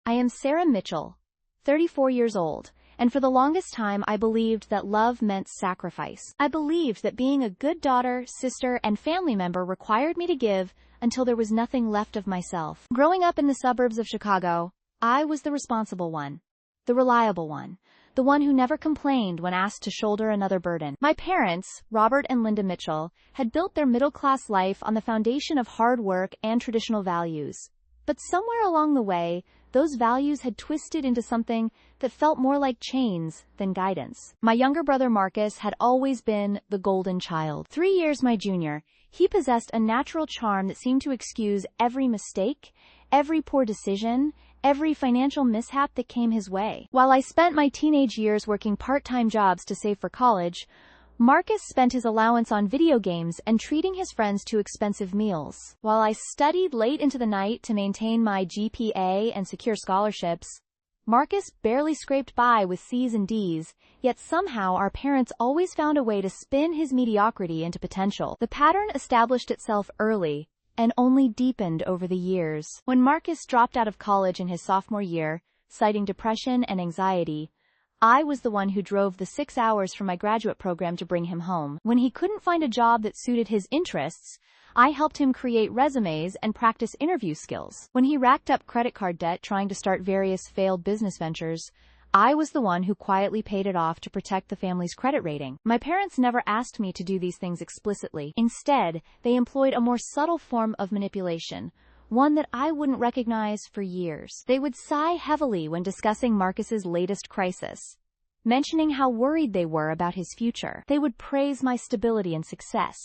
I am Sarah Mitchell, 34 years old, and for the longest time I believed that love meant sacrifice. I believed that being a good daughter, sister, and family member required me to give until there was nothing left of myself. Growing up in the suburbs of Chicago, I was the responsible one, the reliable one, the one who never complained when asked to shoulder another burden. My parents, Robert and Linda Mitchell, had built their middle-class life on the foundation of hard work and traditional values. But somewhere along the way, those values had twisted into something that felt more like chains than guidance. My younger brother Marcus had always been the golden child. 3 years my junior, he possessed a natural charm that seemed to excuse every mistake, every poor decision, every financial mishap that came his way. While I spent my teenage years working part-time jobs to save for college, Marcus spent his allowance on video games and treating his friends to expensive meals. While I studied late into the night to maintain my GPA and secure scholarships, Marcus barely scraped by with C's and D's, yet somehow our parents always found a way to spin his mediocrity into potential. The pattern established itself early and only deepened over the years. When Marcus dropped out of college in his sophomore year, citing depression and anxiety, I was the one who drove the 6 hours from my graduate program to bring him home. When he couldn't find a job that suited his interests, I helped him create resumes and practice interview skills. When he racked up credit card debt trying to start various failed business ventures, I was the one who quietly paid it off to protect the family's credit rating. My parents never asked me to do these things explicitly. Instead, they employed a more subtle form of manipulation, one that I wouldn't recognize for years. They would sigh heavily when discussing Marcus's latest crisis, mentioning how worried they were about his future. They would praise my stability and success,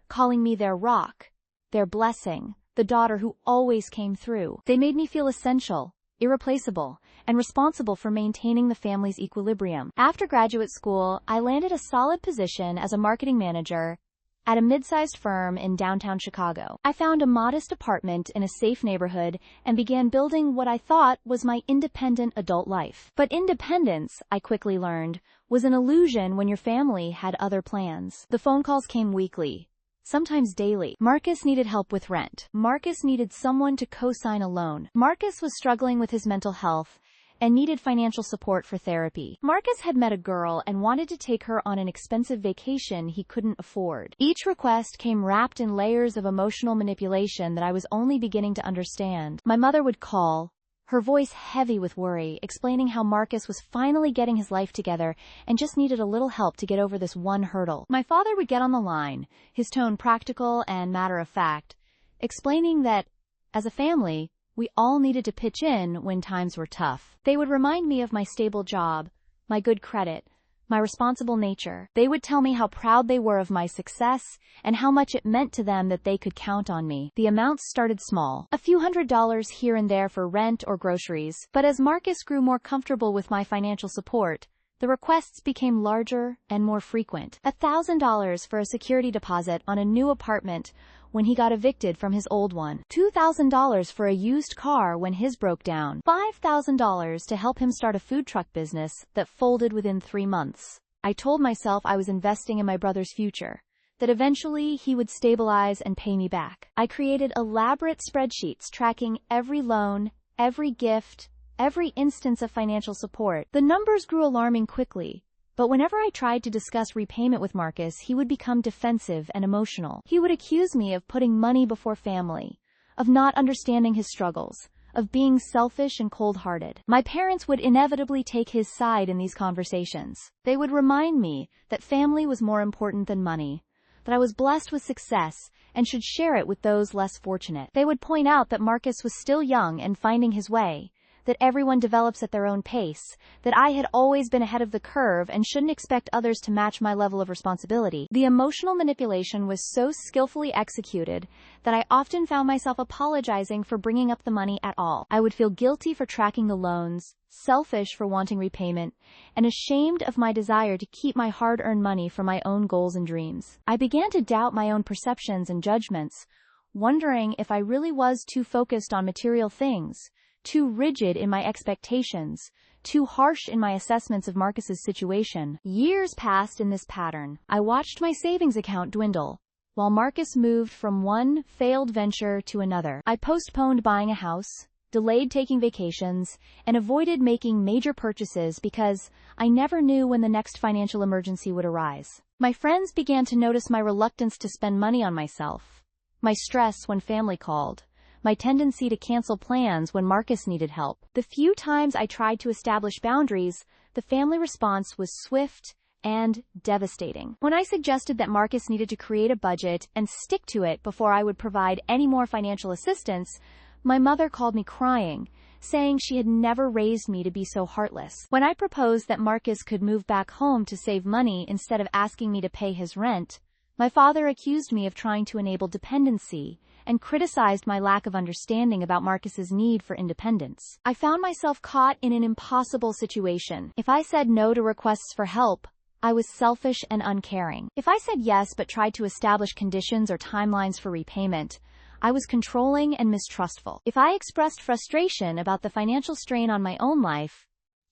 calling me their rock, their blessing, the daughter who always came through. They made me feel essential, irreplaceable, and responsible for maintaining the family's equilibrium. After graduate school, I landed a solid position as a marketing manager at a mid-sized firm in downtown Chicago. I found a modest apartment in a safe neighborhood and began building what I thought was my independent adult life. But independence, I quickly learned, was an illusion when your family had other plans. The phone calls came weekly, sometimes daily. Marcus needed help with rent. Marcus needed someone to co-sign a loan. Marcus was struggling with his mental health and needed financial support for therapy. Marcus had met a girl and wanted to take her on an expensive vacation he couldn't afford. Each request came wrapped in layers of emotional manipulation that I was only beginning to understand. My mother would call, her voice heavy with worry, explaining how Marcus was finally getting his life together and just needed a little help to get over this one hurdle. My father would get on the line, his tone practical and matter-of-fact, explaining that, as a family, we all needed to pitch in when times were tough. They would remind me of my stable job, my good credit, my responsible nature. They would tell me how proud they were of my success and how much it meant to them that they could count on me. The amounts started small, a few $100s here and there for rent or groceries, but as Marcus grew more comfortable with my financial support, the requests became larger and more frequent. $1,000 for a security deposit on a new apartment when he got evicted from his old one. $2,000 for a used car when his broke down. $5,000 to help him start a food truck business that folded within 3 months. I told myself I was investing in my brother's future, that eventually he would stabilize and pay me back. I created elaborate spreadsheets tracking every loan, every gift, every instance of financial support. The numbers grew alarming quickly, but whenever I tried to discuss repayment with Marcus, he would become defensive and emotional. He would accuse me of putting money before family, of not understanding his struggles, of being selfish and cold-hearted. My parents would inevitably take his side in these conversations. They would remind me that family was more important than money, that I was blessed with success and should share it with those less fortunate. They would point out that Marcus was still young and finding his way, that everyone develops at their own pace, that I had always been ahead of the curve and shouldn't expect others to match my level of responsibility. The emotional manipulation was so skillfully executed that I often found myself apologizing for bringing up the money at all. I would feel guilty for tracking the loans, selfish for wanting repayment, and ashamed of my desire to keep my hard-earned money for my own goals and dreams. I began to doubt my own perceptions and judgments, wondering if I really was too focused on material things, too rigid in my expectations, too harsh in my assessments of Marcus's situation. Years passed in this pattern. I watched my savings account dwindle, while Marcus moved from one failed venture to another. I postponed buying a house, delayed taking vacations, and avoided making major purchases because I never knew when the next financial emergency would arise. My friends began to notice my reluctance to spend money on myself, my stress when family called, my tendency to cancel plans when Marcus needed help. The few times I tried to establish boundaries, the family response was swift and devastating. When I suggested that Marcus needed to create a budget and stick to it before I would provide any more financial assistance, my mother called me crying, saying she had never raised me to be so heartless. When I proposed that Marcus could move back home to save money instead of asking me to pay his rent, my father accused me of trying to enable dependency and criticized my lack of understanding about Marcus's need for independence. I found myself caught in an impossible situation. If I said no to requests for help, I was selfish and uncaring. If I said yes but tried to establish conditions or timelines for repayment, I was controlling and mistrustful. If I expressed frustration about the financial strain on my own life,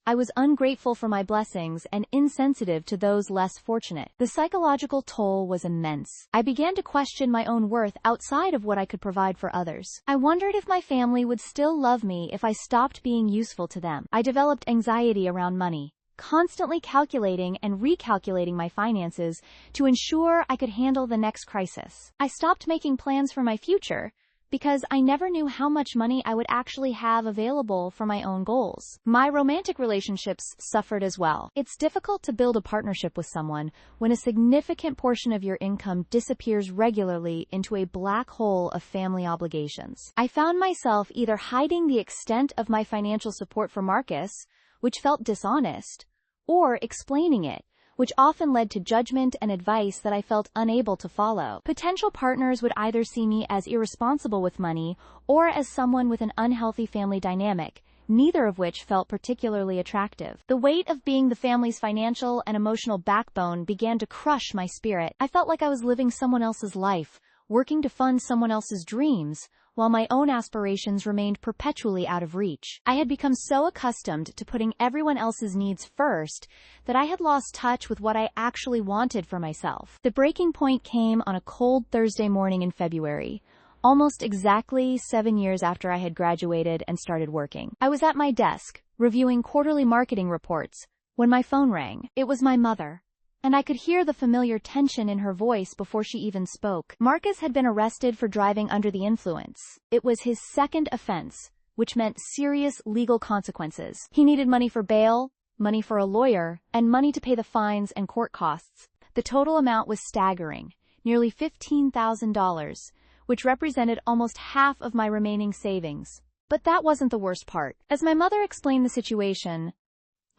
I was ungrateful for my blessings and insensitive to those less fortunate. The psychological toll was immense. I began to question my own worth outside of what I could provide for others. I wondered if my family would still love me if I stopped being useful to them. I developed anxiety around money, constantly calculating and recalculating my finances to ensure I could handle the next crisis. I stopped making plans for my future because I never knew how much money I would actually have available for my own goals. My romantic relationships suffered as well. It's difficult to build a partnership with someone when a significant portion of your income disappears regularly into a black hole of family obligations. I found myself either hiding the extent of my financial support for Marcus, which felt dishonest, or explaining it, which often led to judgment and advice that I felt unable to follow. Potential partners would either see me as irresponsible with money or as someone with an unhealthy family dynamic, neither of which felt particularly attractive. The weight of being the family's financial and emotional backbone began to crush my spirit. I felt like I was living someone else's life, working to fund someone else's dreams, while my own aspirations remained perpetually out of reach. I had become so accustomed to putting everyone else's needs first that I had lost touch with what I actually wanted for myself. The breaking point came on a cold Thursday morning in February, almost exactly 7 years after I had graduated and started working. I was at my desk, reviewing quarterly marketing reports, when my phone rang. It was my mother, and I could hear the familiar tension in her voice before she even spoke. Marcus had been arrested for driving under the influence. It was his second offense, which meant serious legal consequences. He needed money for bail, money for a lawyer, and money to pay the fines and court costs. The total amount was staggering, nearly $15,000, which represented almost half of my remaining savings. But that wasn't the worst part. As my mother explained the situation,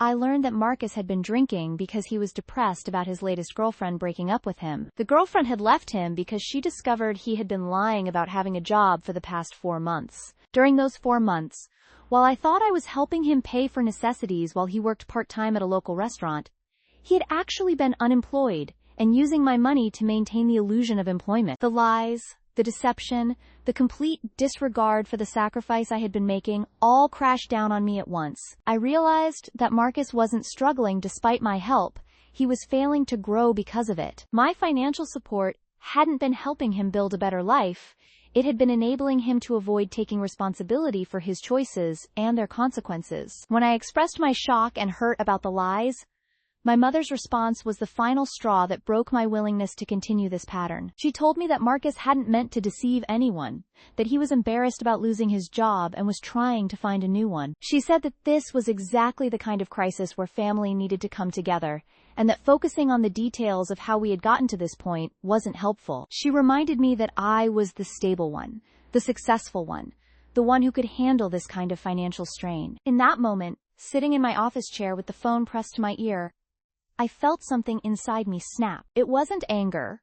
I learned that Marcus had been drinking because he was depressed about his latest girlfriend breaking up with him. The girlfriend had left him because she discovered he had been lying about having a job for the past 4 months. During those 4 months, while I thought I was helping him pay for necessities while he worked part-time at a local restaurant, he had actually been unemployed and using my money to maintain the illusion of employment. The lies, the deception, the complete disregard for the sacrifice I had been making all crashed down on me at once. I realized that Marcus wasn't struggling despite my help. He was failing to grow because of it. My financial support hadn't been helping him build a better life. It had been enabling him to avoid taking responsibility for his choices and their consequences. When I expressed my shock and hurt about the lies, my mother's response was the final straw that broke my willingness to continue this pattern. She told me that Marcus hadn't meant to deceive anyone, that he was embarrassed about losing his job and was trying to find a new one. She said that this was exactly the kind of crisis where family needed to come together, and that focusing on the details of how we had gotten to this point wasn't helpful. She reminded me that I was the stable one, the successful one, the one who could handle this kind of financial strain. In that moment, sitting in my office chair with the phone pressed to my ear, I felt something inside me snap. It wasn't anger,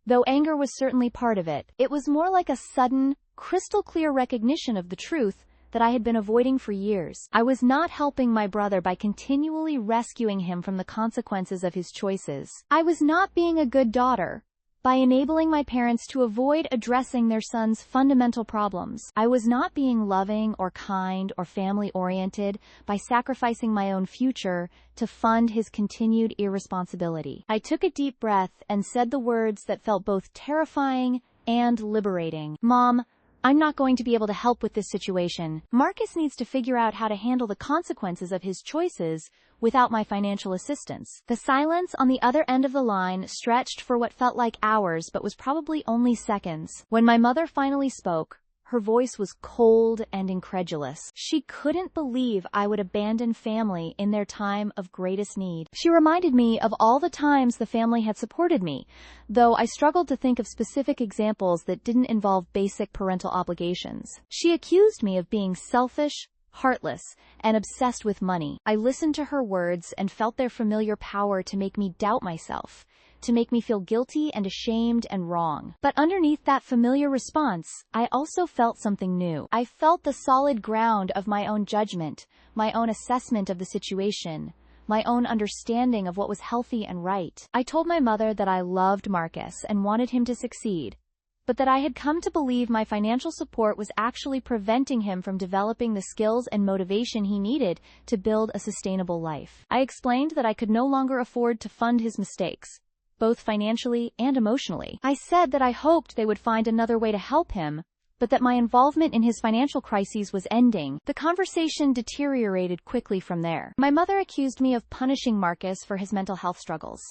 though anger was certainly part of it. It was more like a sudden, crystal-clear recognition of the truth that I had been avoiding for years. I was not helping my brother by continually rescuing him from the consequences of his choices. I was not being a good daughter by enabling my parents to avoid addressing their son's fundamental problems. I was not being loving or kind or family-oriented by sacrificing my own future to fund his continued irresponsibility. I took a deep breath and said the words that felt both terrifying and liberating. Mom, I'm not going to be able to help with this situation. Marcus needs to figure out how to handle the consequences of his choices without my financial assistance. The silence on the other end of the line stretched for what felt like hours but was probably only seconds. When my mother finally spoke, her voice was cold and incredulous. She couldn't believe I would abandon family in their time of greatest need. She reminded me of all the times the family had supported me, though I struggled to think of specific examples that didn't involve basic parental obligations. She accused me of being selfish, heartless, and obsessed with money. I listened to her words and felt their familiar power to make me doubt myself, to make me feel guilty and ashamed and wrong. But underneath that familiar response, I also felt something new. I felt the solid ground of my own judgment, my own assessment of the situation, my own understanding of what was healthy and right. I told my mother that I loved Marcus and wanted him to succeed, but that I had come to believe my financial support was actually preventing him from developing the skills and motivation he needed to build a sustainable life. I explained that I could no longer afford to fund his mistakes, both financially and emotionally. I said that I hoped they would find another way to help him, but that my involvement in his financial crises was ending. The conversation deteriorated quickly from there. My mother accused me of punishing Marcus for his mental health struggles,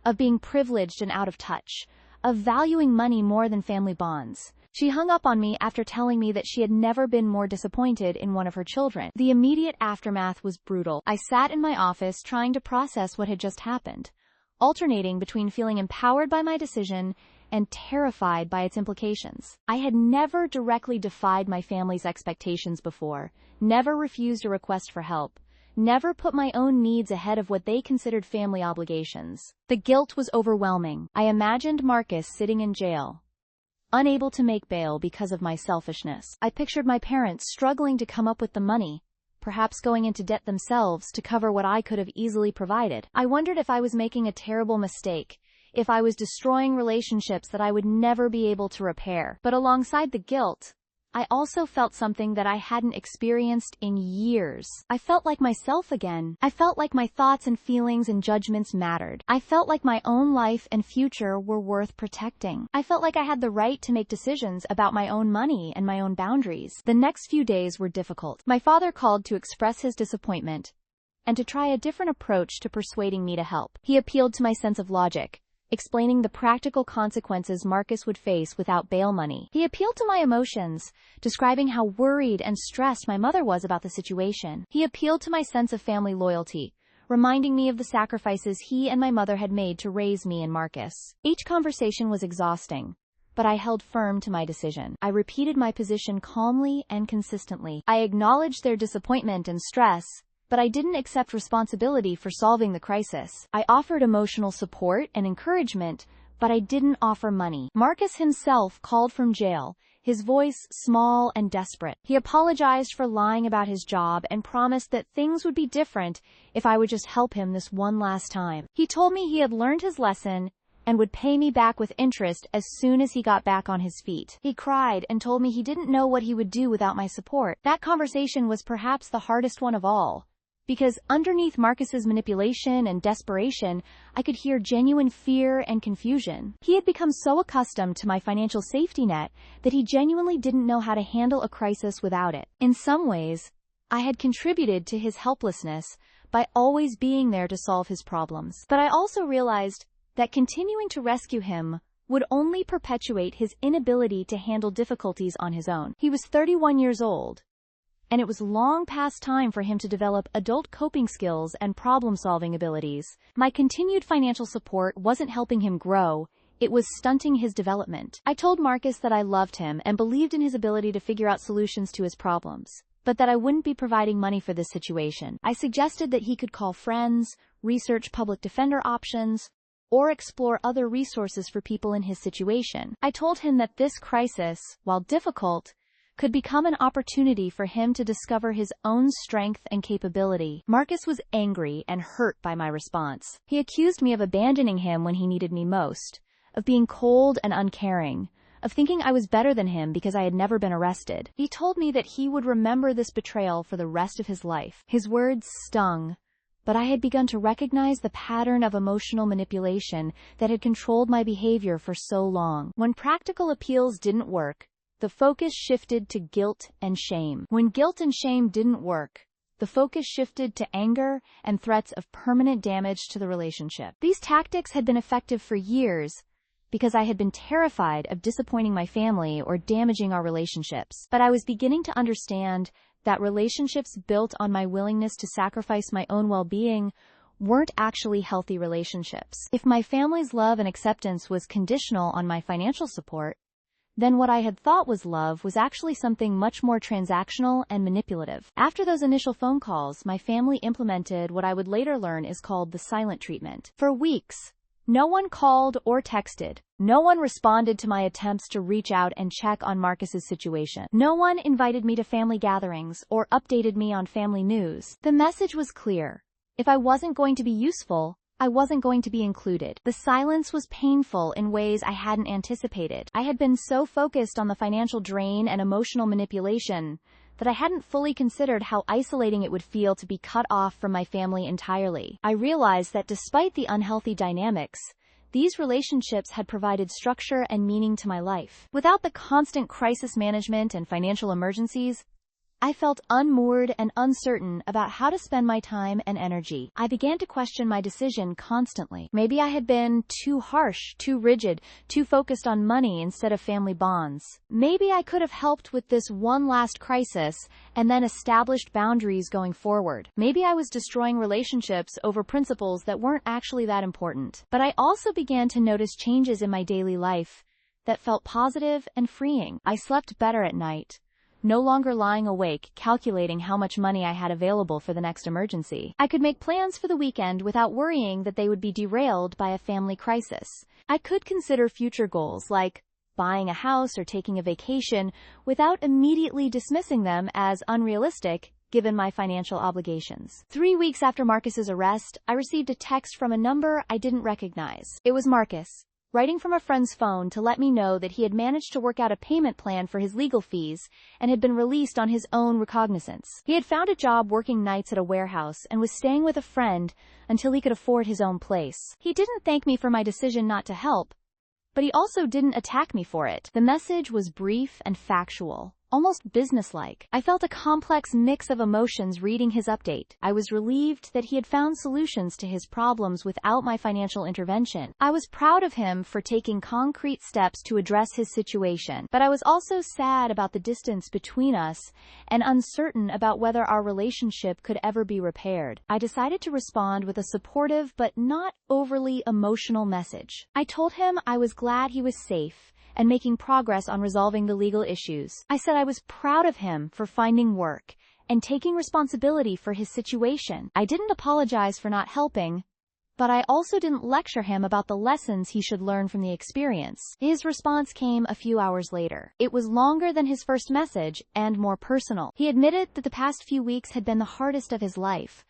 of being privileged and out of touch, of valuing money more than family bonds. She hung up on me after telling me that she had never been more disappointed in one of her children. The immediate aftermath was brutal. I sat in my office trying to process what had just happened, alternating between feeling empowered by my decision and terrified by its implications. I had never directly defied my family's expectations before, never refused a request for help, never put my own needs ahead of what they considered family obligations. The guilt was overwhelming. I imagined Marcus sitting in jail, unable to make bail because of my selfishness. I pictured my parents struggling to come up with the money, perhaps going into debt themselves to cover what I could have easily provided. I wondered if I was making a terrible mistake, if I was destroying relationships that I would never be able to repair. But alongside the guilt, I also felt something that I hadn't experienced in years. I felt like myself again. I felt like my thoughts and feelings and judgments mattered. I felt like my own life and future were worth protecting. I felt like I had the right to make decisions about my own money and my own boundaries. The next few days were difficult. My father called to express his disappointment and to try a different approach to persuading me to help. He appealed to my sense of logic, explaining the practical consequences Marcus would face without bail money. He appealed to my emotions, describing how worried and stressed my mother was about the situation. He appealed to my sense of family loyalty, reminding me of the sacrifices he and my mother had made to raise me and Marcus. Each conversation was exhausting, but I held firm to my decision. I repeated my position calmly and consistently. I acknowledged their disappointment and stress, but I didn't accept responsibility for solving the crisis. I offered emotional support and encouragement, but I didn't offer money. Marcus himself called from jail, his voice small and desperate. He apologized for lying about his job and promised that things would be different if I would just help him this one last time. He told me he had learned his lesson and would pay me back with interest as soon as he got back on his feet. He cried and told me he didn't know what he would do without my support. That conversation was perhaps the hardest one of all, because underneath Marcus's manipulation and desperation, I could hear genuine fear and confusion. He had become so accustomed to my financial safety net that he genuinely didn't know how to handle a crisis without it. In some ways, I had contributed to his helplessness by always being there to solve his problems. But I also realized that continuing to rescue him would only perpetuate his inability to handle difficulties on his own. He was 31 years old, and it was long past time for him to develop adult coping skills and problem-solving abilities. My continued financial support wasn't helping him grow, it was stunting his development. I told Marcus that I loved him and believed in his ability to figure out solutions to his problems, but that I wouldn't be providing money for this situation. I suggested that he could call friends, research public defender options, or explore other resources for people in his situation. I told him that this crisis, while difficult, could become an opportunity for him to discover his own strength and capability. Marcus was angry and hurt by my response. He accused me of abandoning him when he needed me most, of being cold and uncaring, of thinking I was better than him because I had never been arrested. He told me that he would remember this betrayal for the rest of his life. His words stung, but I had begun to recognize the pattern of emotional manipulation that had controlled my behavior for so long. When practical appeals didn't work, the focus shifted to guilt and shame. When guilt and shame didn't work, the focus shifted to anger and threats of permanent damage to the relationship. These tactics had been effective for years because I had been terrified of disappointing my family or damaging our relationships. But I was beginning to understand that relationships built on my willingness to sacrifice my own well-being weren't actually healthy relationships. If my family's love and acceptance was conditional on my financial support, then what I had thought was love was actually something much more transactional and manipulative. After those initial phone calls, my family implemented what I would later learn is called the silent treatment. For weeks, no one called or texted. No one responded to my attempts to reach out and check on Marcus's situation. No one invited me to family gatherings or updated me on family news. The message was clear. If I wasn't going to be useful, I wasn't going to be included. The silence was painful in ways I hadn't anticipated. I had been so focused on the financial drain and emotional manipulation that I hadn't fully considered how isolating it would feel to be cut off from my family entirely. I realized that despite the unhealthy dynamics, these relationships had provided structure and meaning to my life. Without the constant crisis management and financial emergencies, I felt unmoored and uncertain about how to spend my time and energy. I began to question my decision constantly. Maybe I had been too harsh, too rigid, too focused on money instead of family bonds. Maybe I could have helped with this one last crisis and then established boundaries going forward. Maybe I was destroying relationships over principles that weren't actually that important. But I also began to notice changes in my daily life that felt positive and freeing. I slept better at night, no longer lying awake, calculating how much money I had available for the next emergency. I could make plans for the weekend without worrying that they would be derailed by a family crisis. I could consider future goals like buying a house or taking a vacation without immediately dismissing them as unrealistic given my financial obligations. 3 weeks after Marcus's arrest, I received a text from a number I didn't recognize. It was Marcus, writing from a friend's phone to let me know that he had managed to work out a payment plan for his legal fees and had been released on his own recognizance. He had found a job working nights at a warehouse and was staying with a friend until he could afford his own place. He didn't thank me for my decision not to help, but he also didn't attack me for it. The message was brief and factual, almost businesslike. I felt a complex mix of emotions reading his update. I was relieved that he had found solutions to his problems without my financial intervention. I was proud of him for taking concrete steps to address his situation, but I was also sad about the distance between us and uncertain about whether our relationship could ever be repaired. I decided to respond with a supportive but not overly emotional message. I told him I was glad he was safe and making progress on resolving the legal issues. I said I was proud of him for finding work and taking responsibility for his situation. I didn't apologize for not helping, but I also didn't lecture him about the lessons he should learn from the experience. His response came a few hours later. It was longer than his first message and more personal. He admitted that the past few weeks had been the hardest of his life,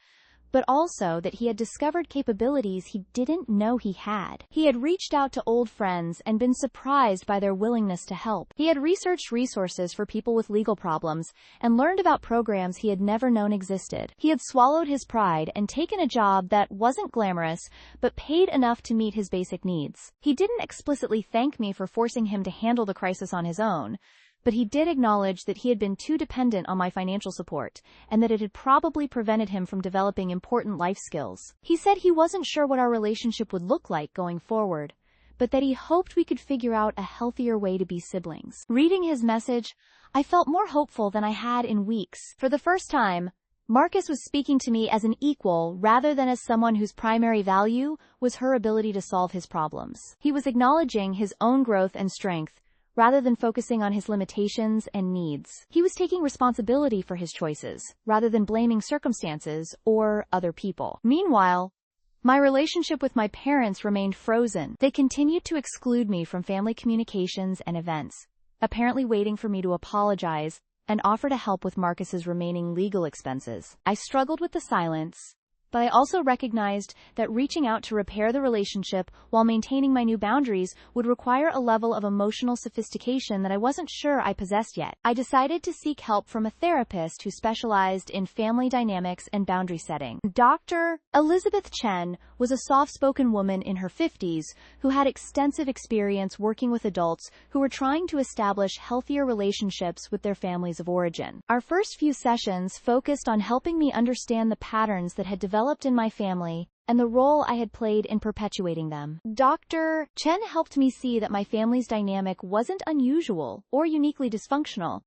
but also that he had discovered capabilities he didn't know he had. He had reached out to old friends and been surprised by their willingness to help. He had researched resources for people with legal problems and learned about programs he had never known existed. He had swallowed his pride and taken a job that wasn't glamorous, but paid enough to meet his basic needs. He didn't explicitly thank me for forcing him to handle the crisis on his own, but he did acknowledge that he had been too dependent on my financial support, and that it had probably prevented him from developing important life skills. He said he wasn't sure what our relationship would look like going forward, but that he hoped we could figure out a healthier way to be siblings. Reading his message, I felt more hopeful than I had in weeks. For the first time, Marcus was speaking to me as an equal rather than as someone whose primary value was her ability to solve his problems. He was acknowledging his own growth and strength, rather than focusing on his limitations and needs. He was taking responsibility for his choices, rather than blaming circumstances or other people. Meanwhile, my relationship with my parents remained frozen. They continued to exclude me from family communications and events, apparently waiting for me to apologize and offer to help with Marcus's remaining legal expenses. I struggled with the silence, But I also recognized that reaching out to repair the relationship while maintaining my new boundaries would require a level of emotional sophistication that I wasn't sure I possessed yet. I decided to seek help from a therapist who specialized in family dynamics and boundary setting. Dr. Elizabeth Chen was a soft-spoken woman in her 50s who had extensive experience working with adults who were trying to establish healthier relationships with their families of origin. Our first few sessions focused on helping me understand the patterns that had developed in my family and the role I had played in perpetuating them. Dr. Chen helped me see that my family's dynamic wasn't unusual or uniquely dysfunctional,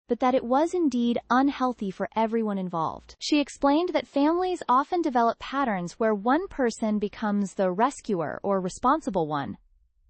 but that it was indeed unhealthy for everyone involved. She explained that families often develop patterns where one person becomes the rescuer or responsible one,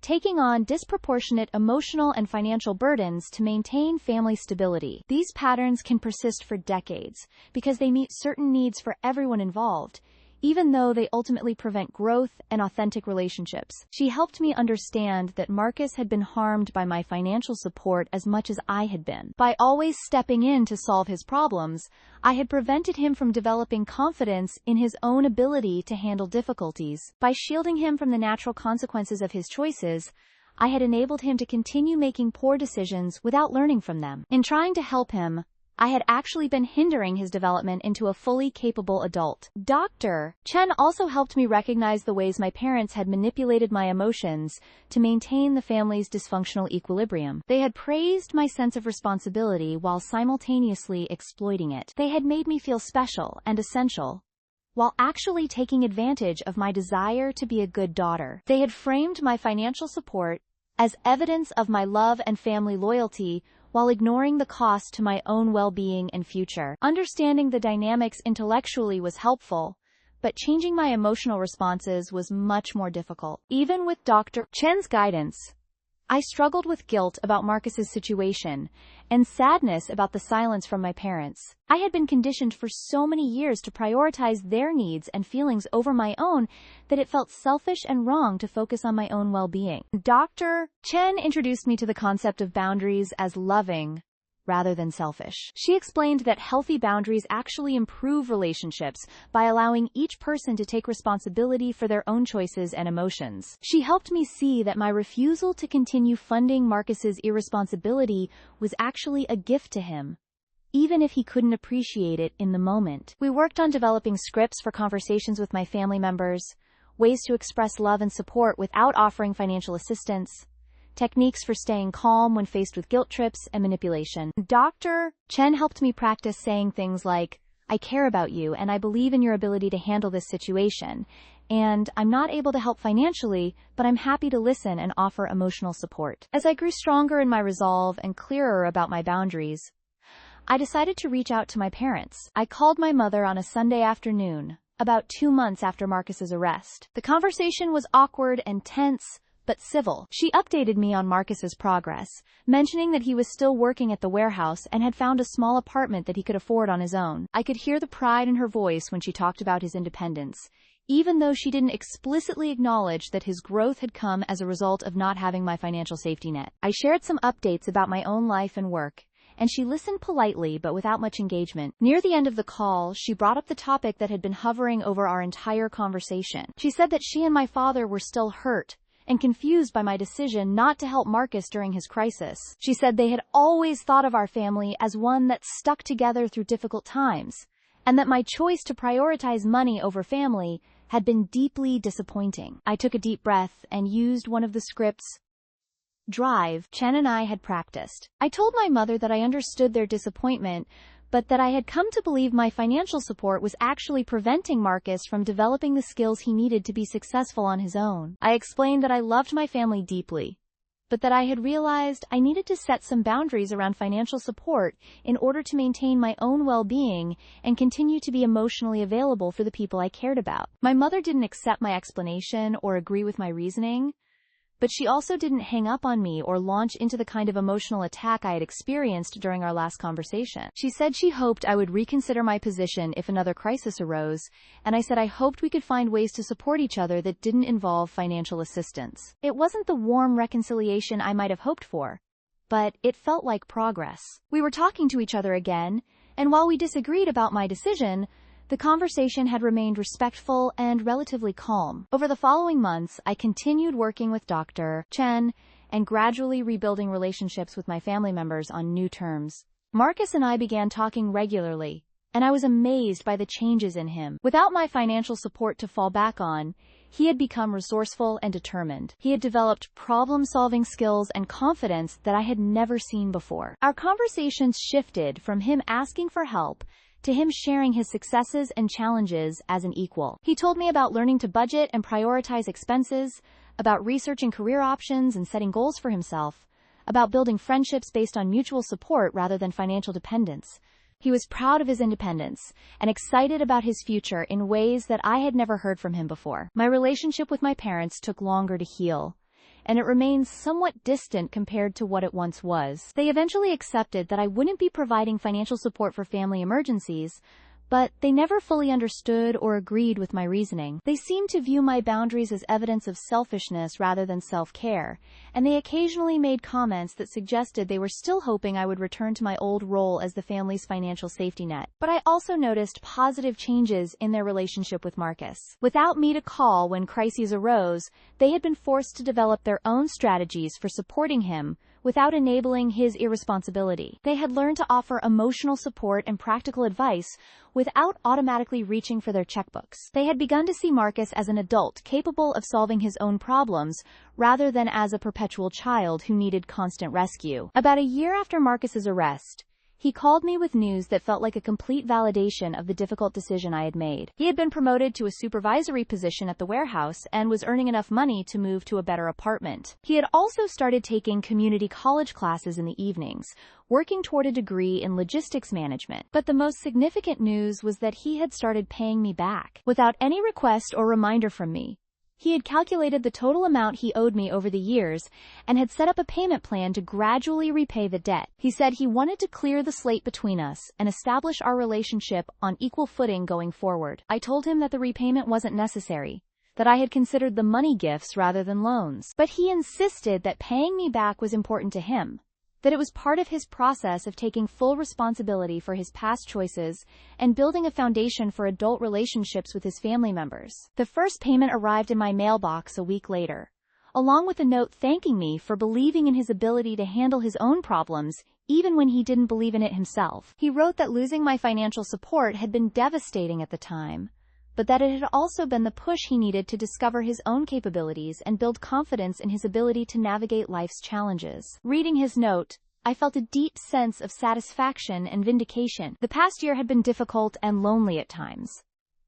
taking on disproportionate emotional and financial burdens to maintain family stability. These patterns can persist for decades because they meet certain needs for everyone involved, even though they ultimately prevent growth and authentic relationships. She helped me understand that Marcus had been harmed by my financial support as much as I had been. By always stepping in to solve his problems, I had prevented him from developing confidence in his own ability to handle difficulties. By shielding him from the natural consequences of his choices, I had enabled him to continue making poor decisions without learning from them. In trying to help him, I had actually been hindering his development into a fully capable adult. Dr. Chen also helped me recognize the ways my parents had manipulated my emotions to maintain the family's dysfunctional equilibrium. They had praised my sense of responsibility while simultaneously exploiting it. They had made me feel special and essential, while actually taking advantage of my desire to be a good daughter. They had framed my financial support as evidence of my love and family loyalty, while ignoring the cost to my own well-being and future. Understanding the dynamics intellectually was helpful, but changing my emotional responses was much more difficult. Even with Dr. Chen's guidance, I struggled with guilt about Marcus's situation and sadness about the silence from my parents. I had been conditioned for so many years to prioritize their needs and feelings over my own that it felt selfish and wrong to focus on my own well-being. Dr. Chen introduced me to the concept of boundaries as loving rather than selfish. She explained that healthy boundaries actually improve relationships by allowing each person to take responsibility for their own choices and emotions. She helped me see that my refusal to continue funding Marcus's irresponsibility was actually a gift to him, even if he couldn't appreciate it in the moment. We worked on developing scripts for conversations with my family members, ways to express love and support without offering financial assistance, techniques for staying calm when faced with guilt trips and manipulation. Dr. Chen helped me practice saying things like, "I care about you and I believe in your ability to handle this situation, and I'm not able to help financially, but I'm happy to listen and offer emotional support." As I grew stronger in my resolve and clearer about my boundaries, I decided to reach out to my parents. I called my mother on a Sunday afternoon, about 2 months after Marcus's arrest. The conversation was awkward and tense, but civil. She updated me on Marcus's progress, mentioning that he was still working at the warehouse and had found a small apartment that he could afford on his own. I could hear the pride in her voice when she talked about his independence, even though she didn't explicitly acknowledge that his growth had come as a result of not having my financial safety net. I shared some updates about my own life and work, and she listened politely but without much engagement. Near the end of the call, she brought up the topic that had been hovering over our entire conversation. She said that she and my father were still hurt and confused by my decision not to help Marcus during his crisis. She said they had always thought of our family as one that stuck together through difficult times, and that my choice to prioritize money over family had been deeply disappointing. I took a deep breath and used one of the scripts Drive Chen and I had practiced. I told my mother that I understood their disappointment, but that I had come to believe my financial support was actually preventing Marcus from developing the skills he needed to be successful on his own. I explained that I loved my family deeply, but that I had realized I needed to set some boundaries around financial support in order to maintain my own well-being and continue to be emotionally available for the people I cared about. My mother didn't accept my explanation or agree with my reasoning, but she also didn't hang up on me or launch into the kind of emotional attack I had experienced during our last conversation. She said she hoped I would reconsider my position if another crisis arose, and I said I hoped we could find ways to support each other that didn't involve financial assistance. It wasn't the warm reconciliation I might have hoped for, but it felt like progress. We were talking to each other again, and while we disagreed about my decision, The conversation had remained respectful and relatively calm. Over the following months, I continued working with Dr. Chen and gradually rebuilding relationships with my family members on new terms. Marcus and I began talking regularly, and I was amazed by the changes in him. Without my financial support to fall back on, he had become resourceful and determined. He had developed problem-solving skills and confidence that I had never seen before. Our conversations shifted from him asking for help to him sharing his successes and challenges as an equal. He told me about learning to budget and prioritize expenses, about researching career options and setting goals for himself, about building friendships based on mutual support rather than financial dependence. He was proud of his independence and excited about his future in ways that I had never heard from him before. My relationship with my parents took longer to heal, and it remains somewhat distant compared to what it once was. They eventually accepted that I wouldn't be providing financial support for family emergencies, but they never fully understood or agreed with my reasoning. They seemed to view my boundaries as evidence of selfishness rather than self-care, and they occasionally made comments that suggested they were still hoping I would return to my old role as the family's financial safety net. But I also noticed positive changes in their relationship with Marcus. Without me to call when crises arose, they had been forced to develop their own strategies for supporting him without enabling his irresponsibility. They had learned to offer emotional support and practical advice without automatically reaching for their checkbooks. They had begun to see Marcus as an adult capable of solving his own problems rather than as a perpetual child who needed constant rescue. About a year after Marcus's arrest, he called me with news that felt like a complete validation of the difficult decision I had made. He had been promoted to a supervisory position at the warehouse and was earning enough money to move to a better apartment. He had also started taking community college classes in the evenings, working toward a degree in logistics management. But the most significant news was that he had started paying me back. Without any request or reminder from me, he had calculated the total amount he owed me over the years and had set up a payment plan to gradually repay the debt. He said he wanted to clear the slate between us and establish our relationship on equal footing going forward. I told him that the repayment wasn't necessary, that I had considered the money gifts rather than loans. But he insisted that paying me back was important to him, that it was part of his process of taking full responsibility for his past choices and building a foundation for adult relationships with his family members. The first payment arrived in my mailbox a week later, along with a note thanking me for believing in his ability to handle his own problems even when he didn't believe in it himself. He wrote that losing my financial support had been devastating at the time, but that it had also been the push he needed to discover his own capabilities and build confidence in his ability to navigate life's challenges. Reading his note, I felt a deep sense of satisfaction and vindication. The past year had been difficult and lonely at times,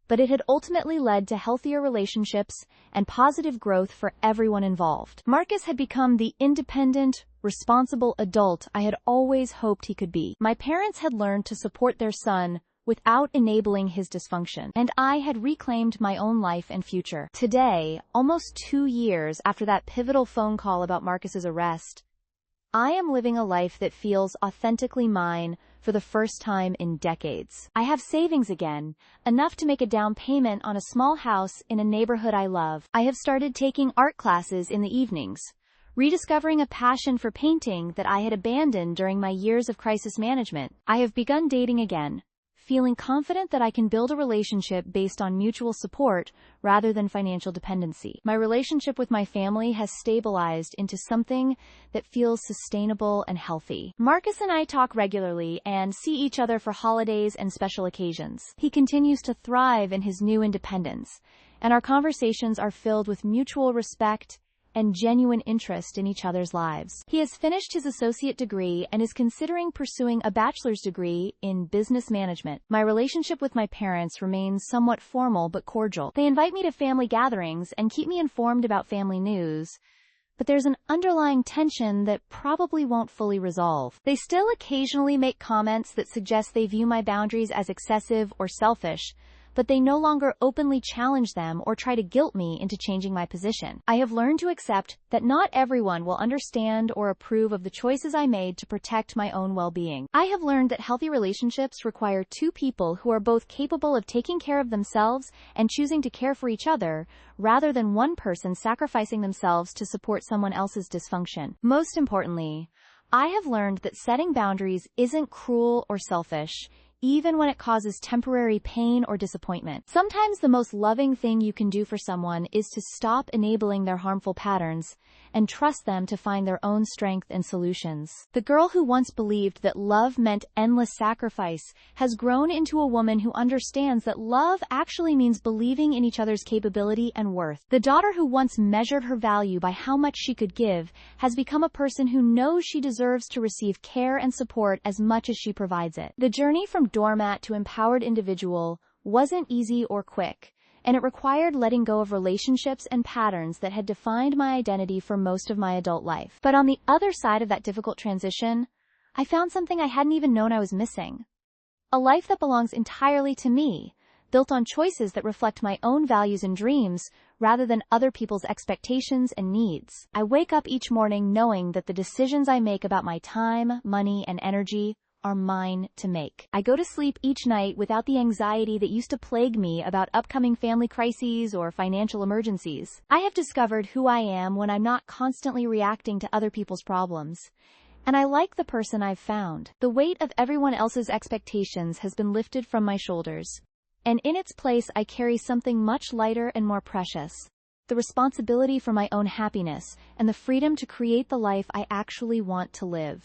but it had ultimately led to healthier relationships and positive growth for everyone involved. Marcus had become the independent, responsible adult I had always hoped he could be. My parents had learned to support their son without enabling his dysfunction, and I had reclaimed my own life and future. Today, almost 2 years after that pivotal phone call about Marcus's arrest, I am living a life that feels authentically mine for the first time in decades. I have savings again, enough to make a down payment on a small house in a neighborhood I love. I have started taking art classes in the evenings, rediscovering a passion for painting that I had abandoned during my years of crisis management. I have begun dating again, feeling confident that I can build a relationship based on mutual support rather than financial dependency. My relationship with my family has stabilized into something that feels sustainable and healthy. Marcus and I talk regularly and see each other for holidays and special occasions. He continues to thrive in his new independence, and our conversations are filled with mutual respect and genuine interest in each other's lives. He has finished his associate degree and is considering pursuing a bachelor's degree in business management. My relationship with my parents remains somewhat formal but cordial. They invite me to family gatherings and keep me informed about family news, but there's an underlying tension that probably won't fully resolve. They still occasionally make comments that suggest they view my boundaries as excessive or selfish, but they no longer openly challenge them or try to guilt me into changing my position. I have learned to accept that not everyone will understand or approve of the choices I made to protect my own well-being. I have learned that healthy relationships require two people who are both capable of taking care of themselves and choosing to care for each other, rather than one person sacrificing themselves to support someone else's dysfunction. Most importantly, I have learned that setting boundaries isn't cruel or selfish. even when it causes temporary pain or disappointment. Sometimes the most loving thing you can do for someone is to stop enabling their harmful patterns and trust them to find their own strength and solutions. The girl who once believed that love meant endless sacrifice has grown into a woman who understands that love actually means believing in each other's capability and worth. The daughter who once measured her value by how much she could give has become a person who knows she deserves to receive care and support as much as she provides it. The journey from doormat to empowered individual wasn't easy or quick, and it required letting go of relationships and patterns that had defined my identity for most of my adult life. But on the other side of that difficult transition, I found something I hadn't even known I was missing. A life that belongs entirely to me, built on choices that reflect my own values and dreams, rather than other people's expectations and needs. I wake up each morning knowing that the decisions I make about my time, money, and energy are mine to make. I go to sleep each night without the anxiety that used to plague me about upcoming family crises or financial emergencies. I have discovered who I am when I'm not constantly reacting to other people's problems. And I like the person I've found. The weight of everyone else's expectations has been lifted from my shoulders. And in its place I carry something much lighter and more precious: the responsibility for my own happiness and the freedom to create the life I actually want to live.